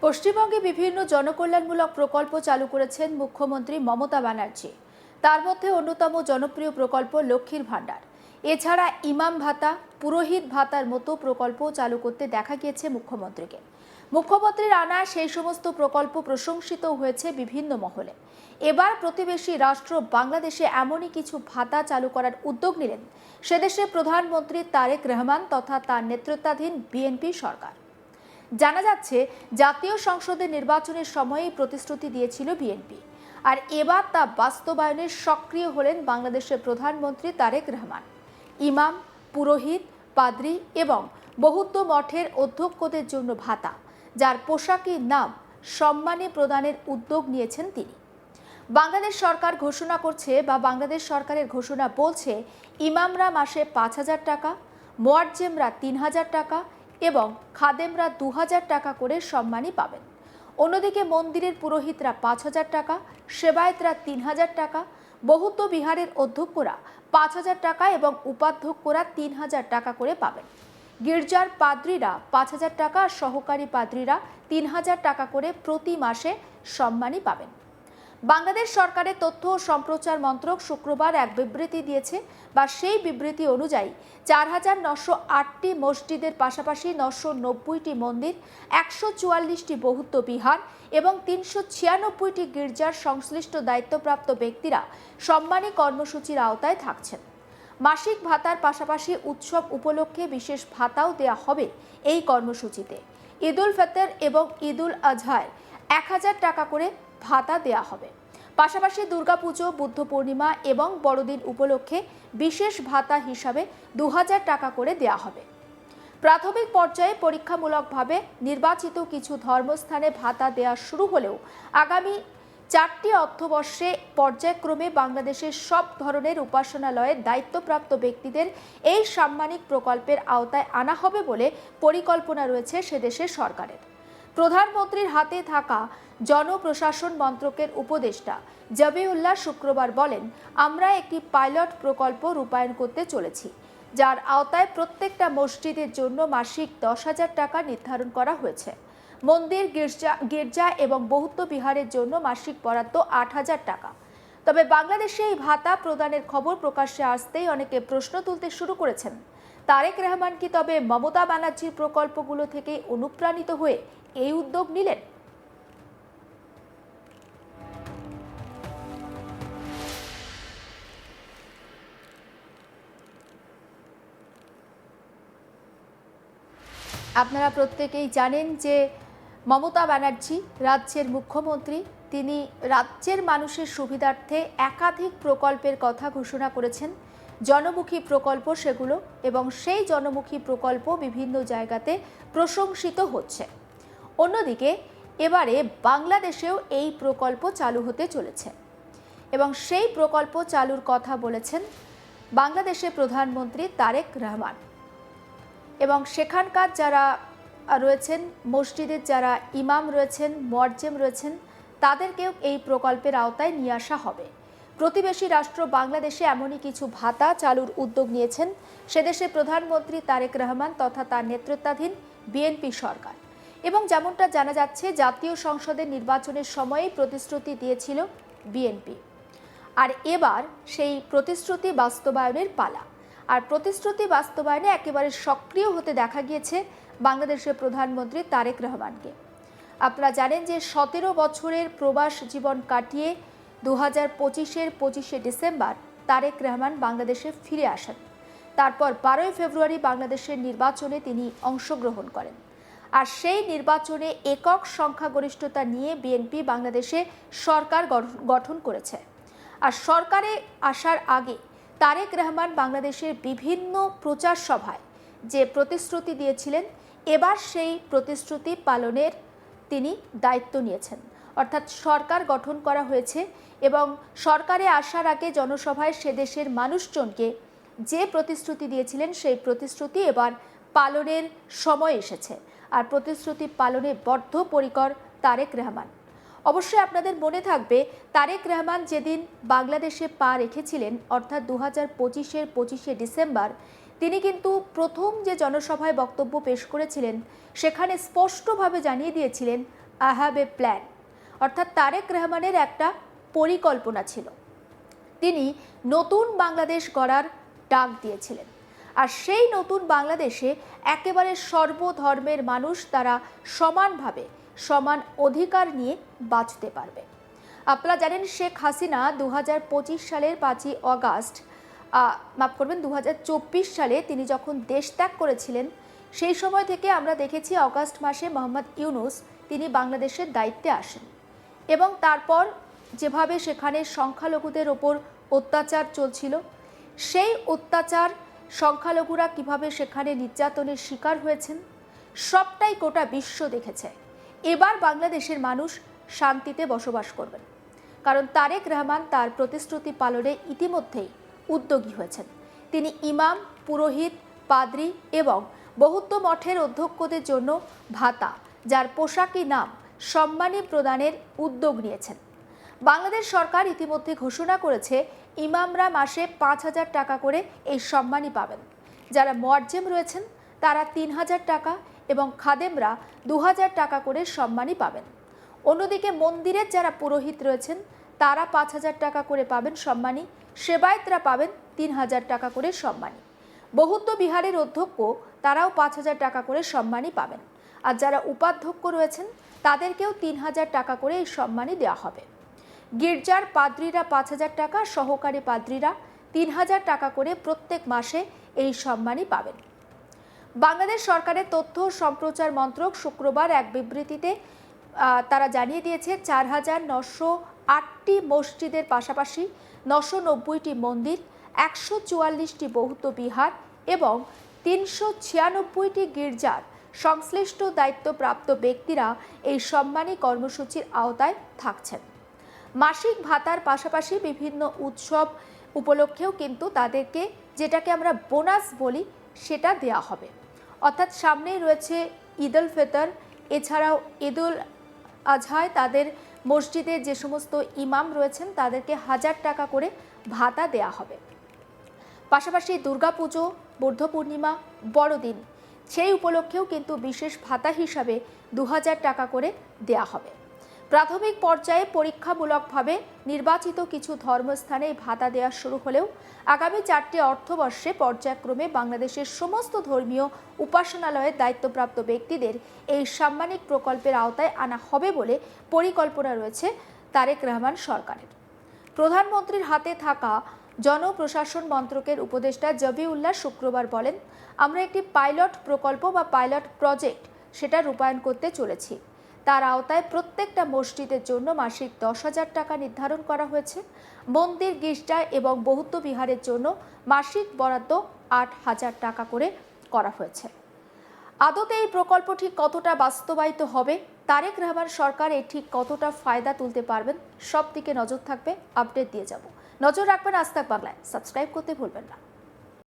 পশ্চিমবঙ্গে বিভিন্ন জনকল্যাণমূলক প্রকল্প চালু করেছেন মুখ্যমন্ত্রী মমতা ব্যানার্জি। তার মধ্যে অন্যতম জনপ্রিয় প্রকল্প লক্ষ্মীর ভাণ্ডার। এছাড়া ইমাম ভাতা, পুরোহিত ভাতার মতো প্রকল্প চালু করতে দেখা গিয়েছে মুখ্যমন্ত্রীকে। মুখ্যমন্ত্রীর আনা সেই সমস্ত প্রকল্প প্রশংসিত হয়েছে বিভিন্ন মহলে। এবার প্রতিবেশী রাষ্ট্র বাংলাদেশে এমনই কিছু ভাতা চালু করার উদ্যোগ নিলেন সেদেশের প্রধানমন্ত্রী তারেক রহমান তথা তার নেতৃত্বাধীন বিএনপি সরকার। জানা যাচ্ছে, জাতীয় সংসদের নির্বাচনের সময়ই প্রতিশ্রুতি দিয়েছিল বিএনপি, আর এবার তা বাস্তবায়নে সক্রিয় হলেন বাংলাদেশের প্রধানমন্ত্রী তারেক রহমান। ইমাম, পুরোহিত, পাদ্রী এবং বৌদ্ধ মঠের অধ্যক্ষদের জন্য ভাতা, যার পোশাকি নাম সম্মানী প্রদানের উদ্যোগ নিয়েছেন তিনি। বাংলাদেশ সরকার ঘোষণা করছে বাংলাদেশ সরকারের ঘোষণা বলছে, ইমামরা মাসে 5,000 টাকা, মোয়াজ্জেমরা 3,000 টাকা এবং খাদেমরা 2,000 টাকা করে সম্মানী পাবেন। অন্যদিকে মন্দিরের পুরোহিতরা 5,000 টাকা, সেবায়েতরা 3,000 টাকা, বৌদ্ধ বিহারের অধ্যক্ষরা 5,000 টাকা এবং উপাধ্যক্ষরা 3,000 টাকা করে পাবেন। গির্জার পাদ্রীরা 5,000 টাকা আর সহকারী পাদ্রীরা 3,000 টাকা করে প্রতি মাসে সম্মানী পাবেন। বাংলাদেশ সরকারের তথ্য ও সম্প্রচার মন্ত্রক শুক্রবার এক বিবৃতি দিয়েছে, সেই বিবৃতি অনুযায়ী 4,908টি মসজিদের পাশাপাশি 990টি মন্দির, 144টি বৌদ্ধ বিহার এবং 396টি গির্জার সংশ্লিষ্ট দায়িত্বপ্রাপ্ত ব্যক্তিরা সম্মানী কর্মসূচির আওতায় থাকছেন। মাসিক ভাতার পাশাপাশি উৎসব উপলক্ষে বিশেষ ভাতাও দেওয়া হবে এই কর্মসূচিতে। ঈদ উল ফিতর এবং ঈদ উল আজহায় 1,000 টাকা করে ভাতা দেওয়া হবে। পাশাপাশি দুর্গাপুজো, বুদ্ধ পূর্ণিমা এবং বড়দিন উপলক্ষে বিশেষ ভাতা হিসাবে 2,000 টাকা করে দেওয়া হবে। প্রাথমিক পর্যায়ে পরীক্ষামূলকভাবে নির্বাচিত কিছু ধর্মস্থানে ভাতা দেওয়া শুরু হলেও আগামী 4টি অর্থবর্ষে পর্যায়ক্রমে বাংলাদেশের সব ধরনের উপাসনালয়ের দায়িত্বপ্রাপ্ত ব্যক্তিদের এই সাম্মানিক প্রকল্পের আওতায় আনা হবে বলে পরিকল্পনা রয়েছে সেদেশের সরকারের। প্রধানমন্ত্রীর হাতে থাকা জনপ্রশাসন মন্ত্রকের উপদেষ্টা জবিউল্লাহ শুক্রবার বলেন, আমরা একটি পাইলট প্রকল্প রূপায়ণ করতে চলেছি, যার আওতায় প্রত্যেকটা মসজিদের জন্য মাসিক 10,000 টাকা নির্ধারণ করা হয়েছে। মন্দির, গির্জা এবং বৌদ্ধ বিহারের জন্য মাসিক বরাদ্দ 8,000 টাকা। তবে বাংলাদেশে এই ভাতা প্রদানের খবর প্রকাশ্যে আসতেই অনেকে প্রশ্ন তুলতে শুরু করেছেন, তারেক রহমান কি তবে মমতা ব্যানার্জির প্রকল্পগুলো থেকে অনুপ্রাণিত হয়ে এই উদ্যোগ নিলেন? আপনারা প্রত্যেকেই জানেন যে মমতা ব্যানার্জি রাজ্যের মুখ্যমন্ত্রী। তিনি রাজ্যের মানুষের সুবিধার্থে একাধিক প্রকল্পের কথা ঘোষণা করেছেন, জনমুখী প্রকল্প সেগুলো, এবং সেই জনমুখী প্রকল্প বিভিন্ন জায়গাতে প্রশংসিত হচ্ছে। অন্যদিকে এবারে বাংলাদেশেও এই প্রকল্প চালু হতে চলেছে এবং সেই প্রকল্প চালুর কথা বলেছেন বাংলাদেশের প্রধানমন্ত্রী তারেক রহমান। এবং সেখানকার যারা রয়েছেন, মসজিদের যারা ইমাম রয়েছেন, মুয়াজ্জেম রয়েছেন, তাদেরকেও এই প্রকল্পের আওতায় নিয়ে আসা হবে। প্রতিবেশী রাষ্ট্র বাংলাদেশে এমনই কিছু ভাতা চালুর উদ্যোগ নিয়েছেন সেদেশের প্রধানমন্ত্রী তারেক রহমান তথা তার নেতৃত্বাধীন বিএনপি সরকার। এবং যেমনটা জানা যাচ্ছে, জাতীয় সংসদের নির্বাচনের সময়েই প্রতিশ্রুতি দিয়েছিল বিএনপি, আর এবার সেই প্রতিশ্রুতি বাস্তবায়নের পালা। আর প্রতিশ্রুতি বাস্তবায়নে একেবারে সক্রিয় হতে দেখা গিয়েছে বাংলাদেশের প্রধানমন্ত্রী তারেক রহমানকে। আপনারা জানেন যে 17 বছরের প্রবাস জীবন কাটিয়ে 2025-এর 25শে ডিসেম্বর তারেক রহমান বাংলাদেশে ফিরে আসেন। তারপর 12ই ফেব্রুয়ারি বাংলাদেশের নির্বাচনে তিনি অংশগ্রহণ করেন। আর সেই নির্বাচনে একক সংখ্যাগরিষ্ঠতা নিয়ে বিএনপি বাংলাদেশে সরকার গঠন করেছে। আর সরকারে আসার আগে তারেক রহমান বাংলাদেশের বিভিন্ন প্রচার সভায় যে প্রতিশ্রুতি দিয়েছিলেন, এবার সেই প্রতিশ্রুতি পালনের তিনি দায়িত্ব নিয়েছেন। অর্থাৎ সরকার গঠন করা হয়েছে এবং সরকারে আসার আগে জনসভায় সেদেশের মানুষজনকে যে প্রতিশ্রুতি দিয়েছিলেন সেই প্রতিশ্রুতি এবার পালনের সময় এসেছে। আর প্রতিশ্রুতি পালনে বদ্ধপরিকর তারেক রহমান। অবশ্যই আপনাদের মনে থাকবে, তারেক রহমান যেদিন বাংলাদেশে পা রেখেছিলেন, অর্থাৎ 2025-এর 25শে ডিসেম্বর, তিনি কিন্তু প্রথম যে জনসভায় বক্তব্য পেশ করেছিলেন সেখানে স্পষ্টভাবে জানিয়ে দিয়েছিলেন আই হ্যাভ এ প্ল্যান। অর্থাৎ তারেক রহমানের একটা পরিকল্পনা ছিল। তিনি নতুন বাংলাদেশ গড়ার ডাক দিয়েছিলেন। আর সেই নতুন বাংলাদেশে একেবারে সর্বধর্মের মানুষ তারা সমানভাবে সমান অধিকার নিয়ে বাঁচতে পারবে। আপনারা জানেন শেখ হাসিনা 2025 সালের 5ই অগাস্ট, মাফ করবেন 2024 সালে তিনি যখন দেশ ত্যাগ করেছিলেন, সেই সময় থেকে আমরা দেখেছি অগাস্ট মাসে মোহাম্মদ ইউনূস তিনি বাংলাদেশের দায়িত্বে আসেন এবং তারপর যেভাবে সেখানে সংখ্যালঘুদের ওপর অত্যাচার চলছিল, সেই অত্যাচার সংখ্যালঘুরা কিভাবে সেখানে নির্যাতনের শিকার হয়েছেন সবটাই গোটা বিশ্ব দেখেছে। এবার বাংলাদেশের মানুষ শান্তিতে বসবাস করবেন, কারণ তারেক রহমান তার প্রতিশ্রুতি পালনে ইতিমধ্যেই উদ্যোগী হয়েছেন। তিনি ইমাম, পুরোহিত, পাদ্রী এবং বৌদ্ধ মঠের অধ্যক্ষদের জন্য ভাতা, যার পোশাকি নাম সম্মানী প্রদানের উদ্যোগ নিয়েছেন। বাংলাদেশ সরকার ইতিমধ্যে ঘোষণা করেছে ইমামরা মাসে 5,000 টাকা করে এই সম্মানী পাবেন। যারা মুয়াজ্জেম রয়েছেন তারা 3,000 টাকা এবং খাদেমরা 2,000 টাকা করে সম্মানী পাবেন। অন্যদিকে মন্দিরের যারা পুরোহিত রয়েছেন তারা 5,000 টাকা করে পাবেন সম্মানী, সেবায়েতরা পাবেন 3,000 টাকা করে সম্মানী। বৌদ্ধ বিহারের অধ্যক্ষ তারাও 5,000 টাকা করে সম্মানী পাবেন। আর যারা উপাধ্যক্ষ রয়েছেন তাদেরকেও 3,000 টাকা করে এই সম্মানী দেওয়া হবে। গির্জার পাদ্রীরা 5,000 টাকা, সহকারী পাদ্রীরা 3,000 টাকা করে প্রত্যেক মাসে এই সম্মানী পাবেন। বাংলাদেশ সরকারের তথ্য ও সম্প্রচার মন্ত্রক শুক্রবার এক বিবৃতিতে তারা জানিয়ে দিয়েছে 4,908টি মসজিদের পাশাপাশি 990টি মন্দির, 144টি বৌদ্ধ বিহার এবং 396টি গির্জার সংশ্লিষ্ট দায়িত্বপ্রাপ্ত ব্যক্তিরা এই সম্মানী কর্মসূচির আওতায় থাকছেন। মাসিক ভাতার পাশাপাশি বিভিন্ন উৎসব উপলক্ষেও কিন্তু তাদেরকে, যেটাকে আমরা বোনাস বলি, সেটা দেয়া হবে। অর্থাৎ সামনেই রয়েছে ঈদ উল ফিতর, এছাড়াও ঈদ উল আজহায় তাদের মসজিদের যে সমস্ত ইমাম রয়েছেন তাদেরকে 1,000 টাকা করে ভাতা দেয়া হবে। পাশাপাশি দুর্গাপুজো, বৌদ্ধ পূর্ণিমা, বড়দিন, সেই উপলক্ষেও কিন্তু বিশেষ ভাতা হিসাবে 2,000 টাকা করে দেয়া হবে। প্রাথমিক পর্যায়ে পরীক্ষামূলকভাবে নির্বাচিত কিছু ধর্মস্থানে ভাতা দেওয়া শুরু হলেও আগামী 4টি অর্থবর্ষে পর্যায়ক্রমে বাংলাদেশের সমস্ত ধর্মীয় উপাসনালয়ের দায়িত্বপ্রাপ্ত ব্যক্তিদের এই সাম্মানিক প্রকল্পের আওতায় আনা হবে বলে পরিকল্পনা রয়েছে তারেক রহমান সরকারের। প্রধানমন্ত্রীর হাতে থাকা জনপ্রশাসন মন্ত্রকের উপদেষ্টা জবিউল্লাহ শুক্রবার বলেন, আমরা একটি পাইলট প্রকল্প বা পাইলট প্রজেক্ট সেটা রূপায়ণ করতে চলেছি। তার আওতায় প্রত্যেকটা মসজিদের জন্য মাসিক 10,000 টাকা নির্ধারণ করা হয়েছে। মন্দির, গির্জা এবং বৌদ্ধ বিহারের জন্য মাসিক বরাদ্দ 8,000 টাকা করে করা হয়েছে। আদতে এই প্রকল্প ঠিক কতটা বাস্তবায়িত হবে, তারেক রহমান সরকার এর ঠিক কতটা ফায়দা তুলতে পারবেন, সব দিকে নজর থাকবে, আপডেট দিয়ে যাব। নজর রাখবেন আজ তাক বাংলায়, সাবস্ক্রাইব করতে ভুলবেন না।